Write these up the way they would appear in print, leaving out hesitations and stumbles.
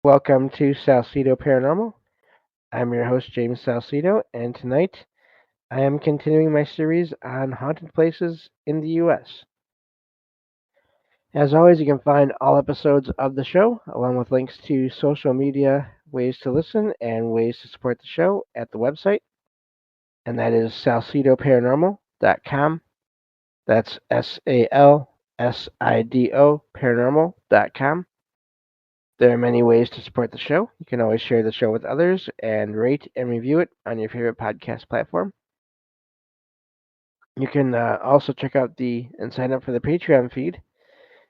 Welcome to Salsido Paranormal. I'm your host, James Salsido, and tonight I am continuing my series on haunted places in the U.S. As always, you can find all episodes of the show, along with links to social media, ways to listen, and ways to support the show at the website, and that is salsidoparanormal.com. That's SALSIDO paranormal.com. There are many ways to support the show. You can always share the show with others and rate and review it on your favorite podcast platform. You can also check out and sign up for the Patreon feed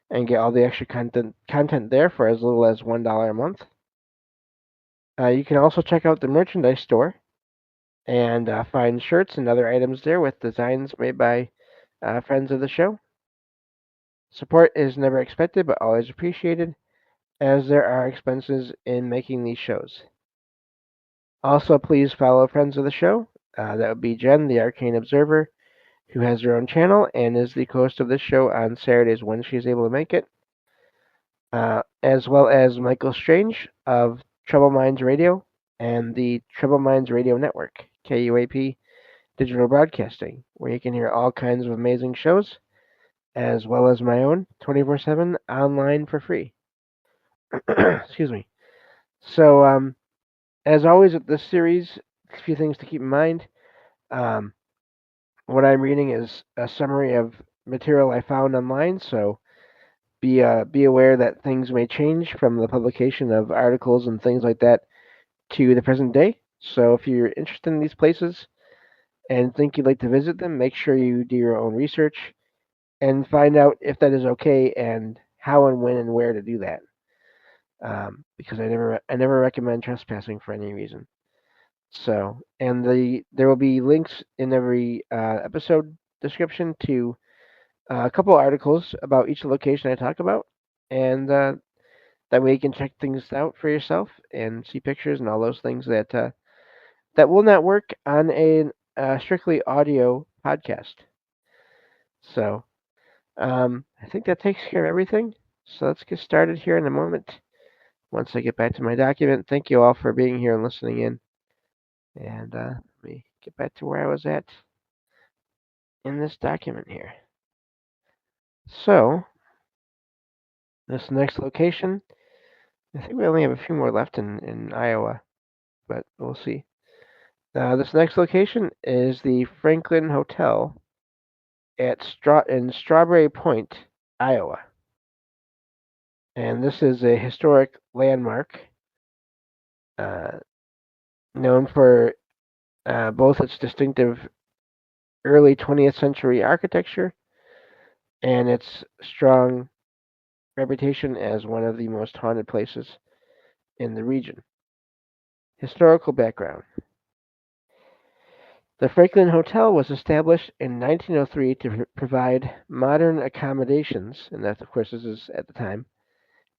and get all the extra content there for as little as $1 a month. You can also check out the merchandise store and find shirts and other items there with designs made by friends of the show. Support is never expected but always appreciated, as there are expenses in making these shows. Also, please follow friends of the show. That would be Jen, the Arcane Observer, who has her own channel and is the host of this show on Saturdays when she's able to make it, as well as Michael Strange of Trouble Minds Radio and the Trouble Minds Radio Network, KUAP Digital Broadcasting, where you can hear all kinds of amazing shows, as well as my own 24/7 online for free. Excuse me. So, as always with this series, a few things to keep in mind. Um, what I'm reading is a summary of material I found online, so be aware that things may change from the publication of articles and things like that to the present day. So if you're interested in these places and think you'd like to visit them, make sure you do your own research and find out if that is okay and how and when and where to do that. Because I never recommend trespassing for any reason. So, and there will be links in every episode description to a couple articles about each location I talk about, and that way you can check things out for yourself and see pictures and all those things that will not work on a strictly audio podcast. So, I think that takes care of everything. So let's get started here in a moment. Once I get back to my document, thank you all for being here and listening in. And let me get back to where I was at in this document here. So, this next location, I think we only have a few more left in Iowa, but we'll see. This next location is the Franklin Hotel in Strawberry Point, Iowa. And this is a historic landmark uh, known for both its distinctive early 20th century architecture and its strong reputation as one of the most haunted places in the region. Historical background. The Franklin Hotel was established in 1903 to provide modern accommodations, and that, of course, this is at the time,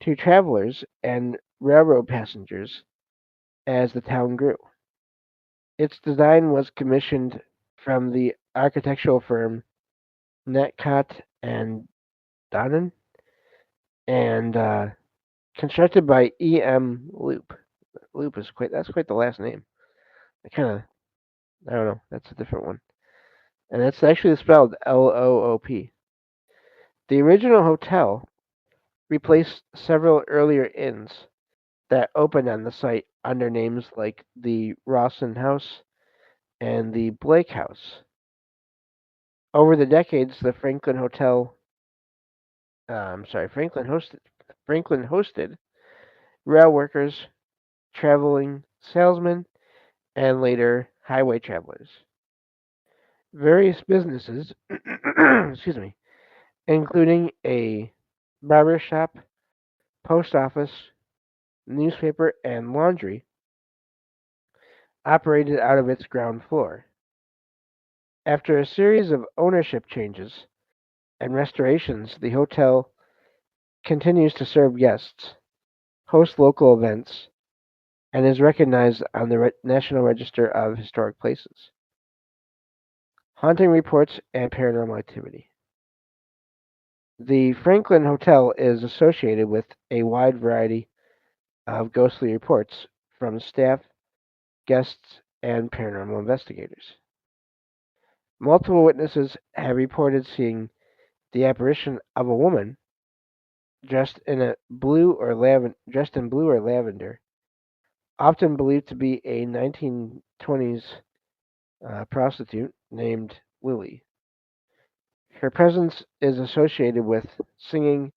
to travelers and railroad passengers as the town grew. Its design was commissioned from the architectural firm Netcott and Donnan and constructed by E.M. Loop. Loop is that's quite the last name. I don't know, that's a different one. And it's actually spelled Loop. The original hotel replaced several earlier inns that opened on the site under names like the Rawson House and the Blake House. Over the decades, the Franklin Hotel, Franklin hosted rail workers, traveling salesmen, and later highway travelers. Various businesses, excuse me, including a barber shop, post office, newspaper, and laundry, operated out of its ground floor. After a series of ownership changes and restorations, the hotel continues to serve guests, host local events, and is recognized on the National Register of Historic Places. Haunting reports and paranormal activity. The Franklin Hotel is associated with a wide variety of ghostly reports from staff, guests, and paranormal investigators. Multiple witnesses have reported seeing the apparition of a woman dressed in blue or lavender, often believed to be a 1920s prostitute named Lily. Her presence is associated with singing,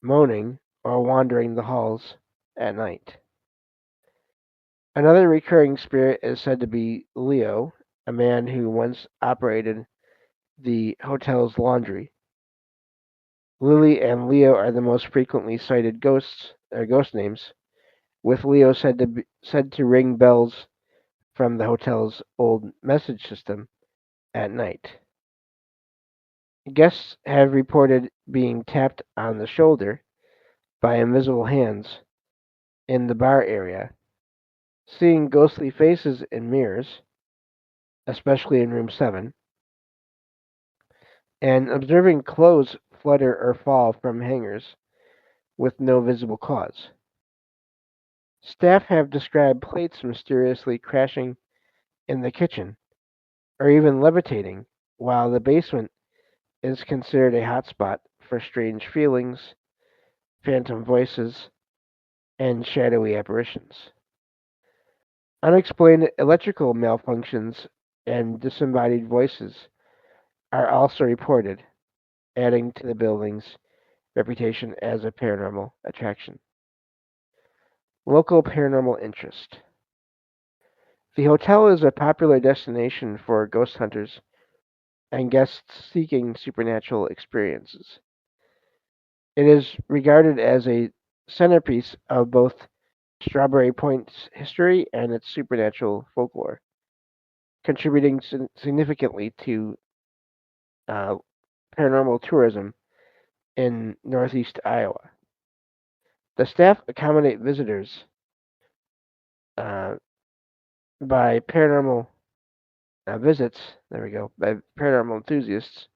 moaning, or wandering the halls at night. Another recurring spirit is said to be Leo, a man who once operated the hotel's laundry. Lily and Leo are the most frequently cited ghost names, with Leo said to ring bells from the hotel's old message system at night. Guests have reported being tapped on the shoulder by invisible hands in the bar area, seeing ghostly faces in mirrors, especially in room 7, and observing clothes flutter or fall from hangers with no visible cause. Staff have described plates mysteriously crashing in the kitchen or even levitating, while the basement is considered a hotspot for strange feelings, phantom voices, and shadowy apparitions. Unexplained electrical malfunctions and disembodied voices are also reported, adding to the building's reputation as a paranormal attraction. Local paranormal interest. The hotel is a popular destination for ghost hunters and guests seeking supernatural experiences. It is regarded as a centerpiece of both Strawberry Point's history and its supernatural folklore, contributing significantly to uh, paranormal tourism in northeast Iowa. The staff accommodate visitors uh, by paranormal visits. There we go. By paranormal enthusiasts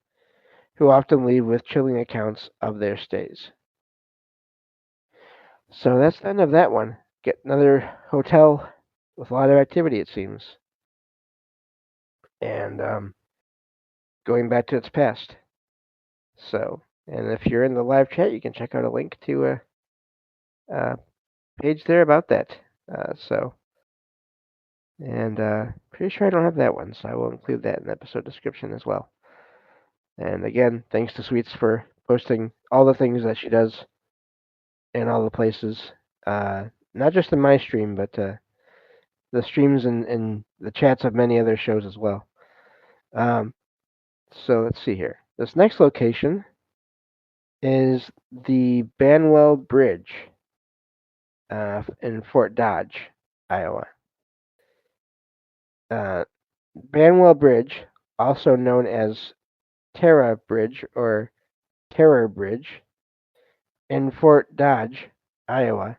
who often leave with chilling accounts of their stays. So that's the end of that one. Get another hotel with a lot of activity, it seems, and going back to its past. So, and if you're in the live chat, you can check out a link to a page there about that. So, and pretty sure I don't have that one, so I will include that in the episode description as well. And again, thanks to Sweets for posting all the things that she does in all the places, not just in my stream, but the streams and the chats of many other shows as well. Um, so let's see here. This next location is the Banwell Bridge in Fort Dodge, Iowa. Banwell Bridge, also known as Tara Bridge or Terror Bridge, in Fort Dodge, Iowa,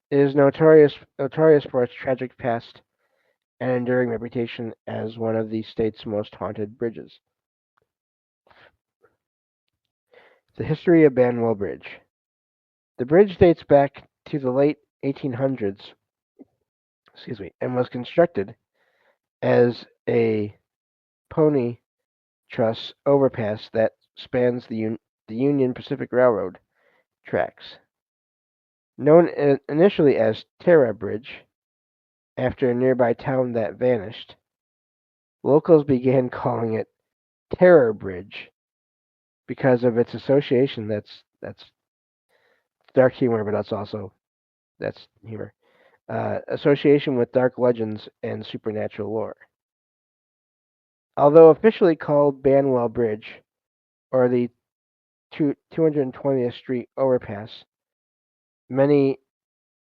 is notorious for its tragic past and enduring reputation as one of the state's most haunted bridges. The history of Banwell Bridge. The bridge dates back to the late 1800s, and was constructed as a pony truss overpass that spans the Union Pacific Railroad tracks. Known initially as Tara Bridge, after a nearby town that vanished, locals began calling it Terror Bridge because of its association. That's dark humor, but that's humor. Association with dark legends and supernatural lore. Although officially called Banwell Bridge or the 220th Street Overpass, many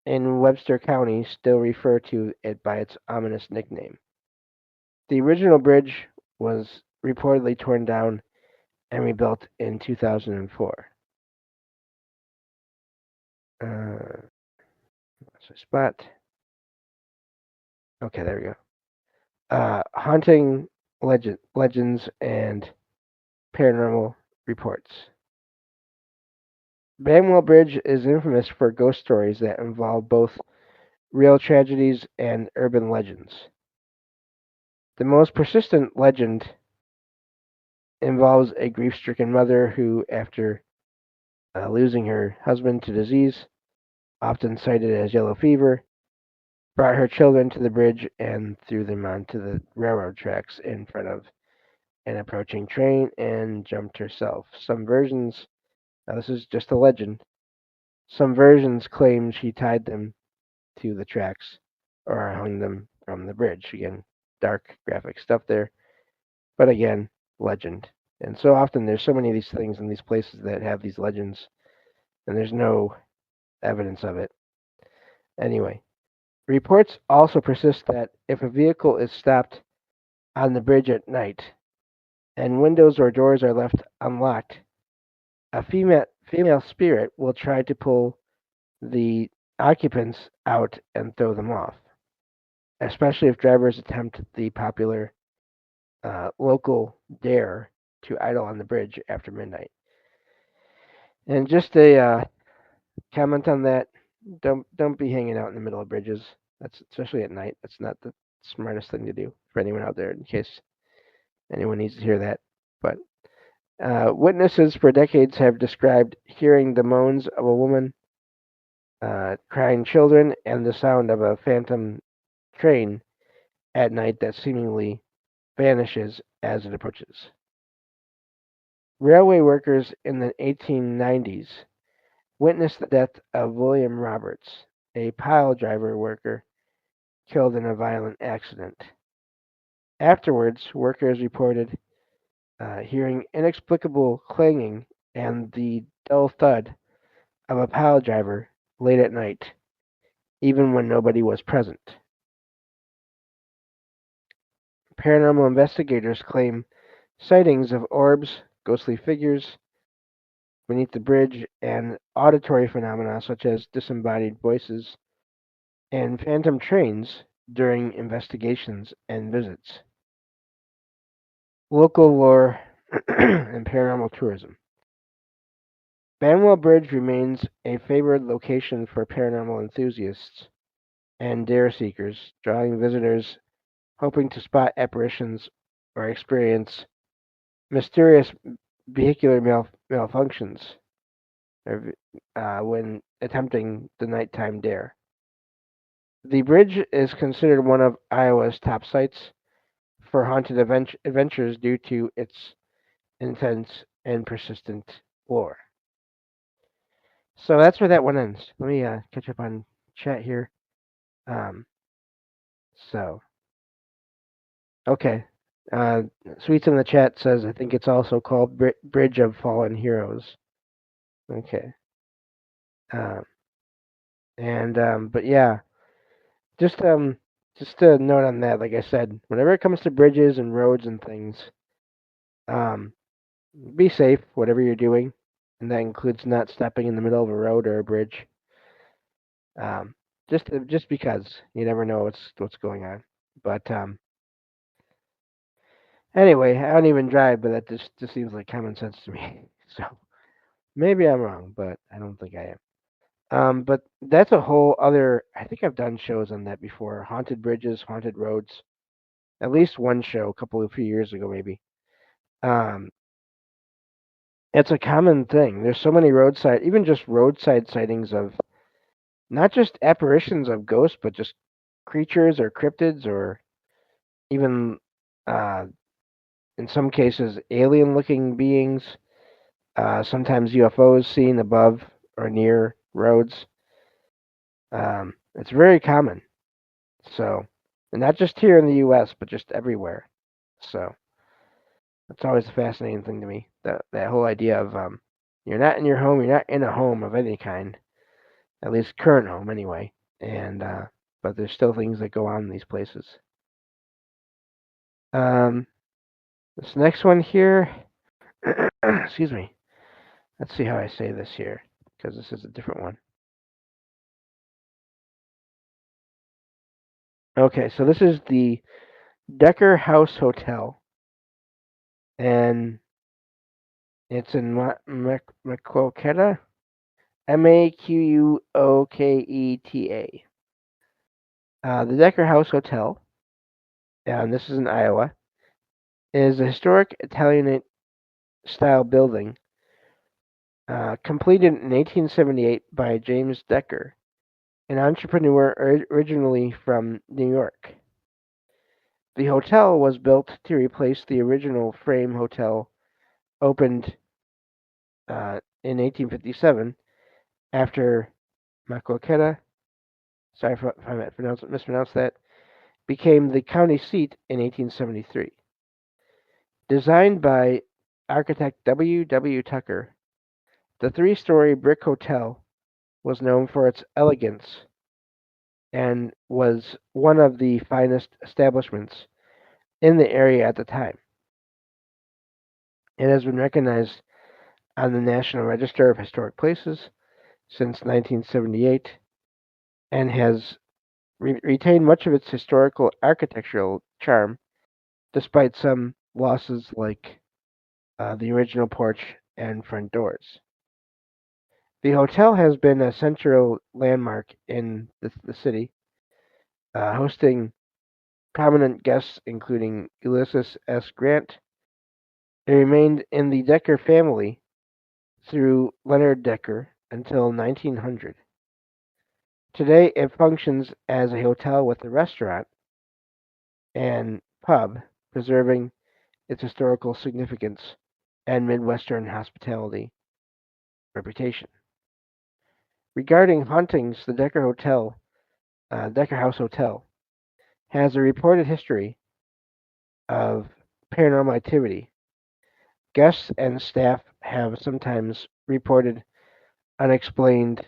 in Webster County still refer to it by its ominous nickname. The original bridge was reportedly torn down and rebuilt in 2004. That's a spot. Okay, there we go. Haunting legends and paranormal reports. Banwell Bridge is infamous for ghost stories that involve both real tragedies and urban legends. The most persistent legend involves a grief-stricken mother who, after losing her husband to disease, often cited as yellow fever, brought her children to the bridge and threw them onto the railroad tracks in front of an approaching train and jumped herself. Some versions, now this is just a legend, some versions claim she tied them to the tracks or hung them from the bridge. Again, dark graphic stuff there, but again, legend. And so often there's so many of these things in these places that have these legends, and there's no evidence of it. Anyway, reports also persist that if a vehicle is stopped on the bridge at night and windows or doors are left unlocked, a female spirit will try to pull the occupants out and throw them off, especially if drivers attempt the popular local dare to idle on the bridge after midnight. And just a comment on that: don't be hanging out in the middle of bridges. That's especially at night. That's not the smartest thing to do for anyone out there. In case anyone needs to hear that, but witnesses for decades have described hearing the moans of a woman, crying children, and the sound of a phantom train at night that seemingly vanishes as it approaches. Railway workers in the 1890s witnessed the death of William Roberts, a pile driver worker killed in a violent accident. Afterwards, workers reported hearing inexplicable clanging and the dull thud of a pile driver late at night, even when nobody was present. Paranormal investigators claim sightings of orbs, ghostly figures beneath the bridge, and auditory phenomena such as disembodied voices and phantom trains during investigations and visits. Local lore and paranormal tourism. Banwell Bridge remains a favored location for paranormal enthusiasts and dare seekers, drawing visitors hoping to spot apparitions or experience mysterious vehicular malfunctions when attempting the nighttime dare. The bridge is considered one of Iowa's top sites for haunted adventures due to its intense and persistent lore. So that's where that one ends. Let me catch up on chat here. Um, so, okay. Sweets in the chat says, I think it's also called Bridge of Fallen Heroes. Okay. Um, but yeah, just just a note on that. Like I said, whenever it comes to bridges and roads and things, um, be safe, whatever you're doing, and that includes not stepping in the middle of a road or a bridge. Um, just because you never know what's going on. But anyway, I don't even drive, but that just seems like common sense to me. So maybe I'm wrong, but I don't think I am. But that's a whole other. I think I've done shows on that before. Haunted bridges, haunted roads. At least one show, a couple of few years ago, maybe. Um, it's a common thing. There's so many roadside, even just roadside sightings of not just apparitions of ghosts, but just creatures or cryptids or even uh, in some cases alien-looking beings. Sometimes UFOs seen above or near roads. It's very common. So, and not just here in the U.S., but just everywhere. So, that's always a fascinating thing to me. That whole idea of you're not in your home, you're not in a home of any kind, at least current home anyway. And but there's still things that go on in these places. Um, this next one here, excuse me. Let's see how I say this here, because this is a different one. Okay, so this is the Decker House Hotel, and it's in Maquoketa. Maquoketa. The Decker House Hotel, and this is in Iowa, is a historic Italianate-style building completed in 1878 by James Decker, an entrepreneur originally from New York. The hotel was built to replace the original frame hotel opened in 1857 after Maquoketa, sorry if I mispronounced that, became the county seat in 1873. Designed by architect W. W. Tucker, the three-story brick hotel was known for its elegance and was one of the finest establishments in the area at the time. It has been recognized on the National Register of Historic Places since 1978 and has retained much of its historical architectural charm despite some losses like the original porch and front doors. The hotel has been a central landmark in the city, hosting prominent guests including Ulysses S. Grant. It remained in the Decker family through Leonard Decker until 1900. Today it functions as a hotel with a restaurant and pub, preserving its historical significance and Midwestern hospitality reputation. Regarding hauntings, the Decker House Hotel, has a reported history of paranormal activity. Guests and staff have sometimes reported unexplained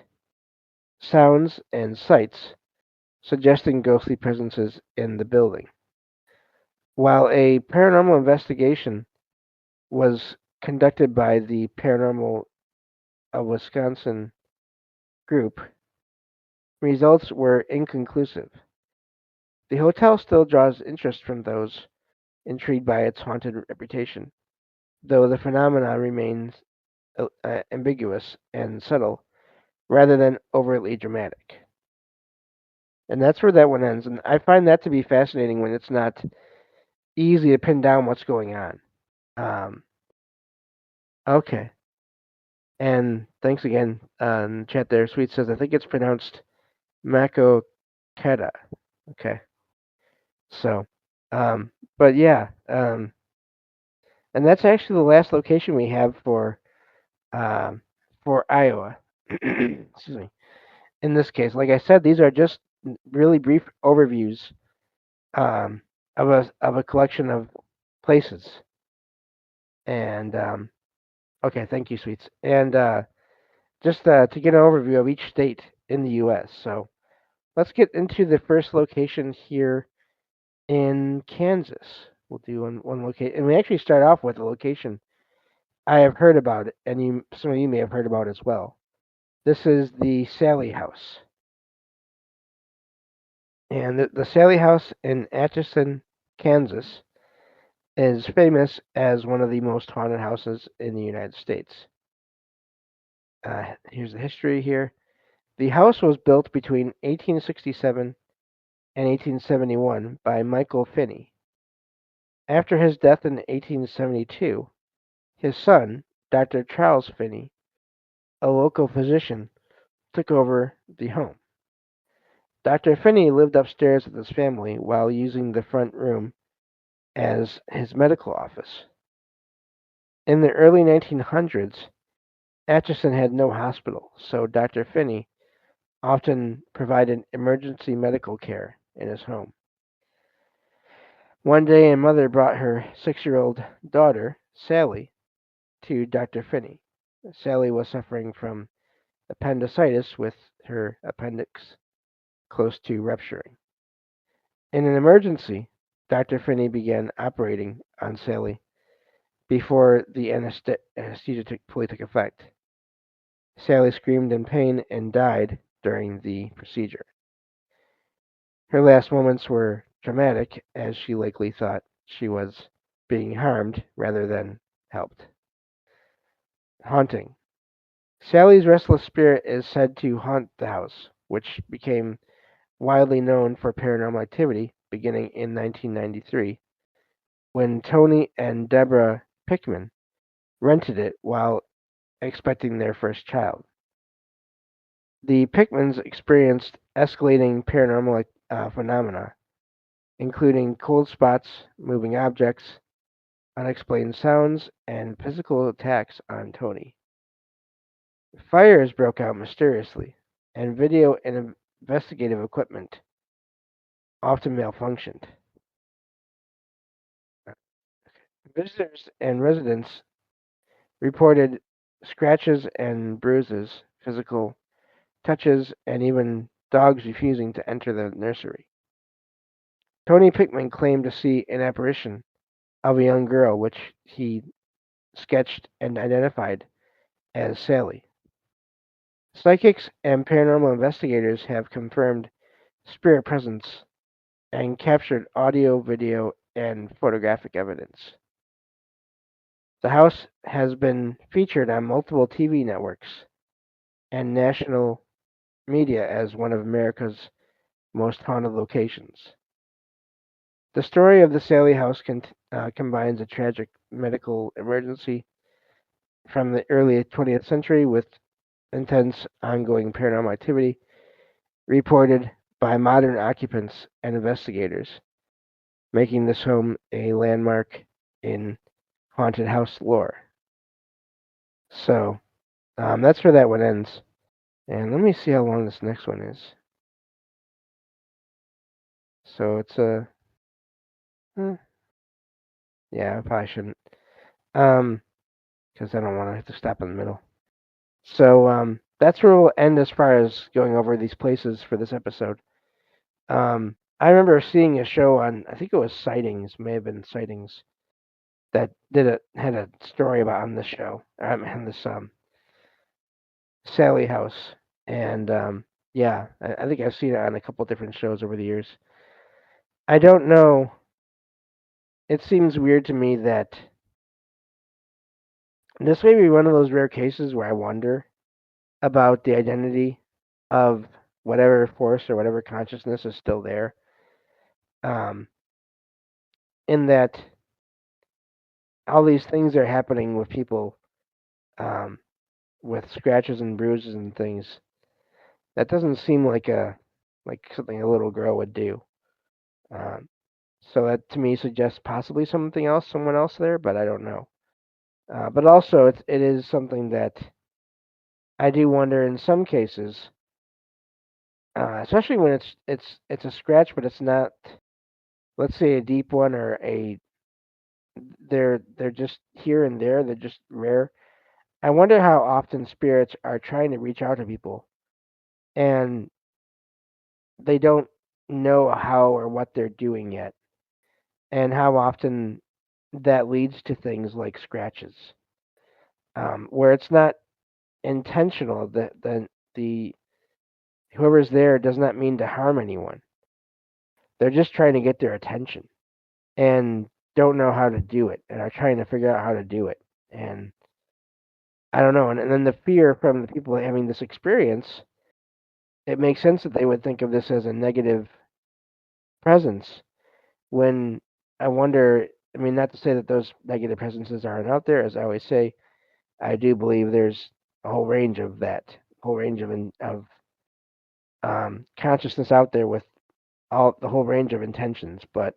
sounds and sights, suggesting ghostly presences in the building. While a paranormal investigation was conducted by the Paranormal of Wisconsin group, results were inconclusive. The hotel still draws interest from those intrigued by its haunted reputation, though the phenomenon remains ambiguous and subtle rather than overtly dramatic. And that's where that one ends. And I find that to be fascinating when it's not easy to pin down what's going on. Um, okay. And thanks again in the chat there. Sweet says, I think it's pronounced Mako Keta. Okay. So, but yeah, and that's actually the last location we have um, for Iowa. Excuse me. In this case, like I said, these are just really brief overviews um, of a collection of places. And okay, thank you, sweets. And just to get an overview of each state in the U.S. So let's get into the first location here in Kansas. We'll do one location, and we actually start off with a location I have heard about it, and some of you may have heard about it as well. This is the Sally House, and the Sally House in Atchison, Kansas, is famous as one of the most haunted houses in the United States. Here's the history here. The house was built between 1867 and 1871 by Michael Finney. After his death in 1872, his son, Dr. Charles Finney, a local physician, took over the home. Dr. Finney lived upstairs with his family while using the front room as his medical office. In the early 1900s, Atchison had no hospital, so Dr. Finney often provided emergency medical care in his home. One day, a mother brought her 6-year-old daughter, Sally, to Dr. Finney. Sally was suffering from appendicitis with her appendix close to rupturing. In an emergency, Dr. Finney began operating on Sally before the anesthesia fully took effect. Sally screamed in pain and died during the procedure. Her last moments were dramatic, as she likely thought she was being harmed rather than helped. Haunting. Sally's restless spirit is said to haunt the house, which became widely known for paranormal activity beginning in 1993 when Tony and Deborah Pickman rented it while expecting their first child. The Pickmans experienced escalating paranormal phenomena, including cold spots, moving objects, unexplained sounds, and physical attacks on Tony. Fires broke out mysteriously, and video and investigative equipment often malfunctioned. Visitors and residents reported scratches and bruises, physical touches, and even dogs refusing to enter the nursery. Tony Pickman claimed to see an apparition of a young girl, which he sketched and identified as Sally. Psychics and paranormal investigators have confirmed spirit presence and captured audio, video, and photographic evidence. The house has been featured on multiple TV networks and national media as one of America's most haunted locations. The story of the Saley House combines a tragic medical emergency from the early 20th century with intense ongoing paranormal activity reported by modern occupants and investigators, making this home a landmark in haunted house lore. So that's where that one ends. And let me see how long this next one is. So it's yeah, I probably shouldn't, because I don't want to have to stop in the middle. So that's where we'll end as far as going over these places for this episode. I remember seeing a show on, I think it was Sightings, may have been Sightings, that had a story about on this show, on this Sally House, and yeah, I think I've seen it on a couple different shows over the years. I don't know. It seems weird to me that this may be one of those rare cases where I wonder about the identity of whatever force or whatever consciousness is still there. In that all these things are happening with people um, with scratches and bruises and things. That doesn't seem like something a little girl would do. Um, so that to me suggests possibly something else, someone else there, but I don't know. But also, it is something that I do wonder in some cases, especially when it's a scratch, but it's not, let's say, a deep one or a they're just here and there. They're just rare. I wonder how often spirits are trying to reach out to people and they don't know how or what they're doing yet, and how often that leads to things like scratches, where it's not intentional. The whoever's there does not mean to harm anyone. They're just trying to get their attention and don't know how to do it and are trying to figure out how to do it. And I don't know. And then the fear from the people having this experience, it makes sense that they would think of this as a negative presence when I wonder, I mean, not to say that those negative presences aren't out there, as I always say, I do believe there's a whole range of that, whole range of consciousness out there with all the whole range of intentions. But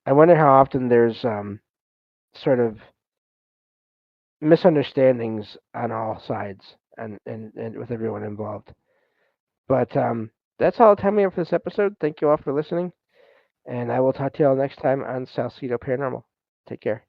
I wonder how often there's sort of misunderstandings on all sides and with everyone involved. But that's all the time we have for this episode. Thank you all for listening, and I will talk to you all next time on Salsido Paranormal. Take care.